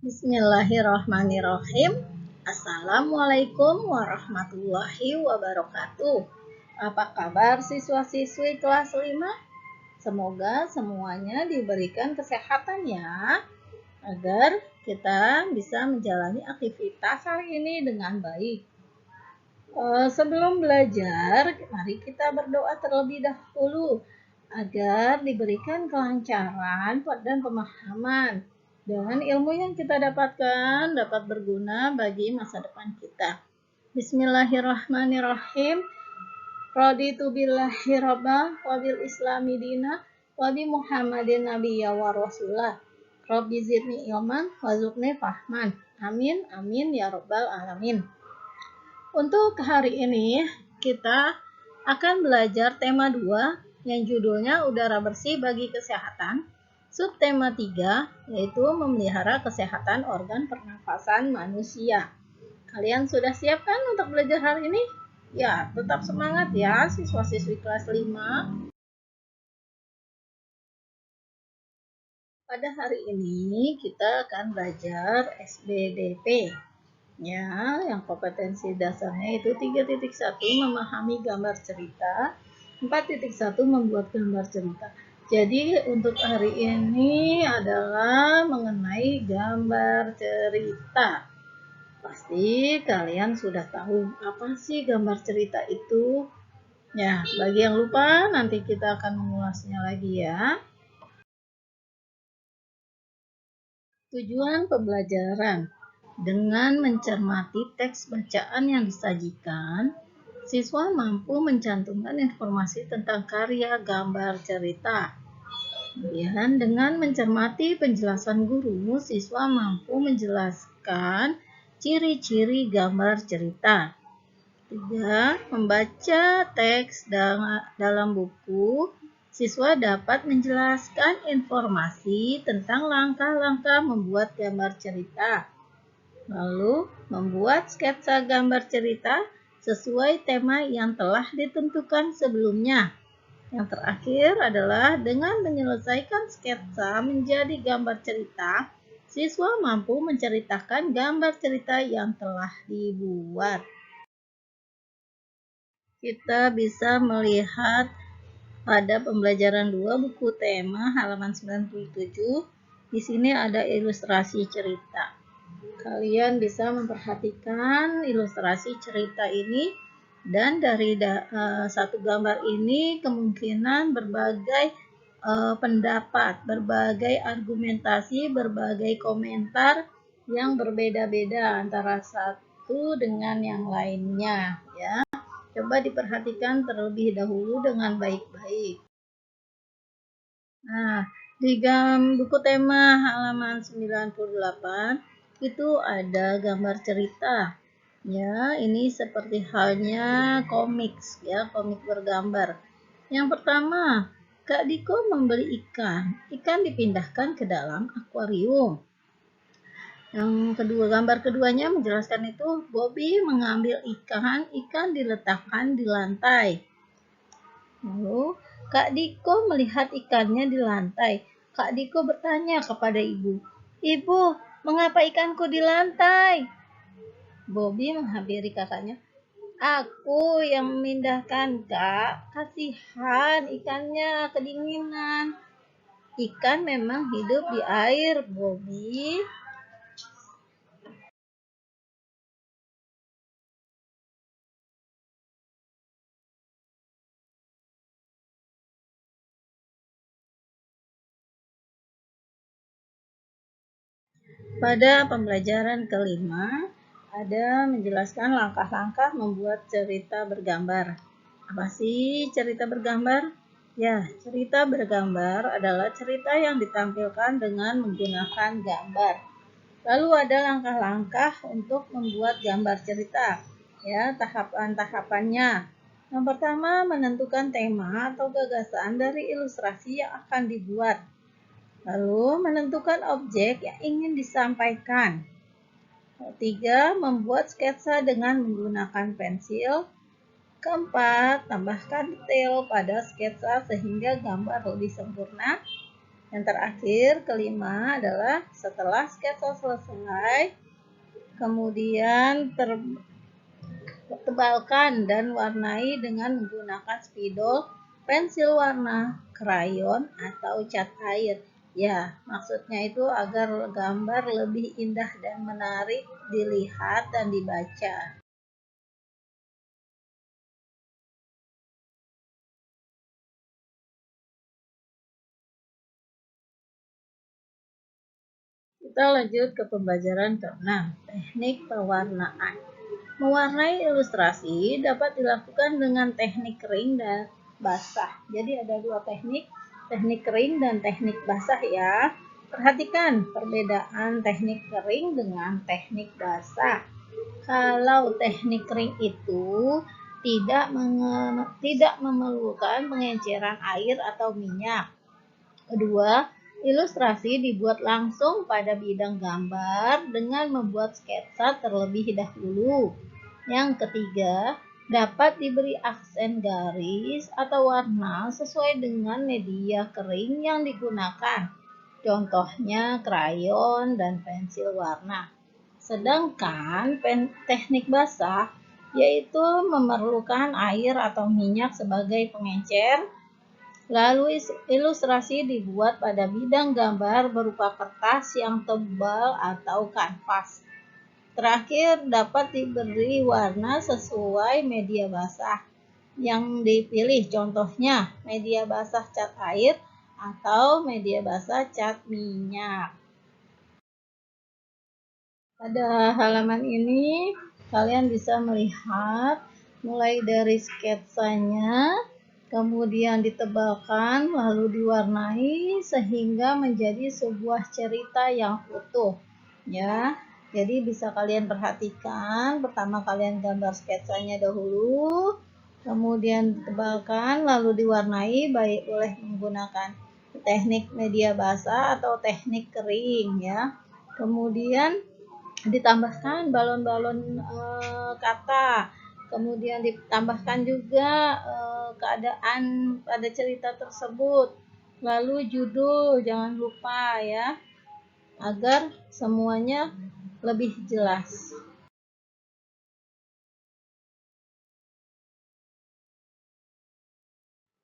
Bismillahirrahmanirrahim. Assalamualaikum warahmatullahi wabarakatuh. Apa kabar siswa-siswi kelas 5? Semoga semuanya diberikan kesehatan ya, agar kita bisa menjalani aktivitas hari ini dengan baik. Sebelum belajar, mari kita berdoa terlebih dahulu agar diberikan kelancaran dan pemahaman, dan ilmu yang kita dapatkan dapat berguna bagi masa depan kita. Bismillahirrahmanirrahim. Raditu billahi rabbah wa bil islami dina wa bi Muhammadin nabiyya wa rasulah. Rabbi zidni ilman wa zukni fahman. Amin amin ya rabbal alamin. Untuk hari ini kita akan belajar tema 2 yang judulnya udara bersih bagi kesehatan. Subtema 3 yaitu memelihara kesehatan organ pernafasan manusia. Kalian sudah siap kan untuk belajar hari ini? Ya, tetap semangat ya siswa-siswi kelas 5. Pada hari ini kita akan belajar SBDP. Ya, yang kompetensi dasarnya itu 3.1 memahami gambar cerita, 4.1 membuat gambar cerita. Jadi untuk hari ini adalah mengenai gambar cerita. Pasti kalian sudah tahu apa sih gambar cerita itu. Ya, bagi yang lupa nanti kita akan mengulasnya lagi ya. Tujuan pembelajaran. Dengan mencermati teks bacaan yang disajikan, siswa mampu mencantumkan informasi tentang karya gambar cerita. Kemudian dengan mencermati penjelasan guru, siswa mampu menjelaskan ciri-ciri gambar cerita. 3. Membaca teks dalam buku, siswa dapat menjelaskan informasi tentang langkah-langkah membuat gambar cerita. Lalu, membuat sketsa gambar cerita sesuai tema yang telah ditentukan sebelumnya. Yang terakhir adalah dengan menyelesaikan sketsa menjadi gambar cerita, siswa mampu menceritakan gambar cerita yang telah dibuat. Kita bisa melihat pada pembelajaran 2 buku tema halaman 97. Di sini ada ilustrasi cerita. Kalian bisa memperhatikan ilustrasi cerita ini, dan dari satu gambar ini kemungkinan berbagai pendapat, berbagai argumentasi, berbagai komentar yang berbeda-beda antara satu dengan yang lainnya ya. Coba diperhatikan terlebih dahulu dengan baik-baik. Nah, di buku tema halaman 98 itu ada gambar cerita. Ya, ini seperti halnya komik ya, komik bergambar. Yang pertama, Kak Diko membeli ikan. Ikan dipindahkan ke dalam akuarium. Yang kedua, gambar keduanya menjelaskan itu Bobby mengambil ikan, ikan diletakkan di lantai. Lalu, Kak Diko melihat ikannya di lantai. Kak Diko bertanya kepada ibu, "Ibu, mengapa ikanku di lantai?" Bobby menghampiri kakaknya. "Aku yang memindahkan, Kak. Kasihan ikannya kedinginan." Ikan memang hidup di air, Bobby. Pada pembelajaran kelima, ada menjelaskan langkah-langkah membuat cerita bergambar. Apa sih cerita bergambar? Ya, cerita bergambar adalah cerita yang ditampilkan dengan menggunakan gambar. Lalu ada langkah-langkah untuk membuat gambar cerita. Ya, tahapan-tahapannya. Yang pertama, menentukan tema atau gagasan dari ilustrasi yang akan dibuat. Lalu, menentukan objek yang ingin disampaikan. 3. Membuat sketsa dengan menggunakan pensil. Keempat, tambahkan detail pada sketsa sehingga gambar lebih sempurna. Yang terakhir, kelima adalah setelah sketsa selesai, kemudian tebalkan dan warnai dengan menggunakan spidol, pensil warna, krayon, atau cat air. Ya, maksudnya itu agar gambar lebih indah dan menarik dilihat dan dibaca. Kita lanjut ke pembelajaran ke-6, teknik pewarnaan. Mewarnai ilustrasi dapat dilakukan dengan teknik kering dan basah. Jadi ada dua teknik, teknik kering dan teknik basah ya. Perhatikan perbedaan teknik kering dengan teknik basah. Kalau teknik kering itu tidak memerlukan pengenceran air atau minyak. Kedua, ilustrasi dibuat langsung pada bidang gambar dengan membuat sketsa terlebih dahulu. Yang ketiga, dapat diberi aksen garis atau warna sesuai dengan media kering yang digunakan. Contohnya krayon dan pensil warna. Sedangkan teknik basah yaitu memerlukan air atau minyak sebagai pengencer. Lalu ilustrasi dibuat pada bidang gambar berupa kertas yang tebal atau kanvas. Terakhir, dapat diberi warna sesuai media basah yang dipilih, contohnya media basah cat air atau media basah cat minyak. Pada halaman ini, kalian bisa melihat mulai dari sketsanya, kemudian ditebalkan, lalu diwarnai sehingga menjadi sebuah cerita yang utuh. Ya, jadi bisa kalian perhatikan. Pertama kalian gambar sketsanya dahulu, kemudian ditebalkan, lalu diwarnai baik boleh menggunakan teknik media basah atau teknik kering ya. Kemudian ditambahkan balon-balon kata, kemudian ditambahkan juga keadaan pada cerita tersebut, lalu judul jangan lupa ya, agar semuanya lebih jelas.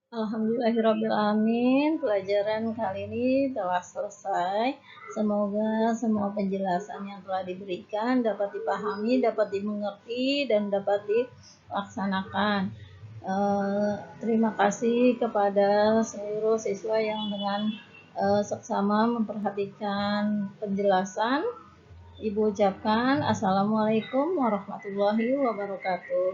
Alhamdulillahirrabbilalamin, pelajaran kali ini telah selesai. Semoga semua penjelasan yang telah diberikan dapat dipahami, dapat dimengerti, dan dapat dilaksanakan. Terima kasih kepada seluruh siswa yang dengan seksama memperhatikan penjelasan. Ibu ucapkan Assalamualaikum warahmatullahi wabarakatuh.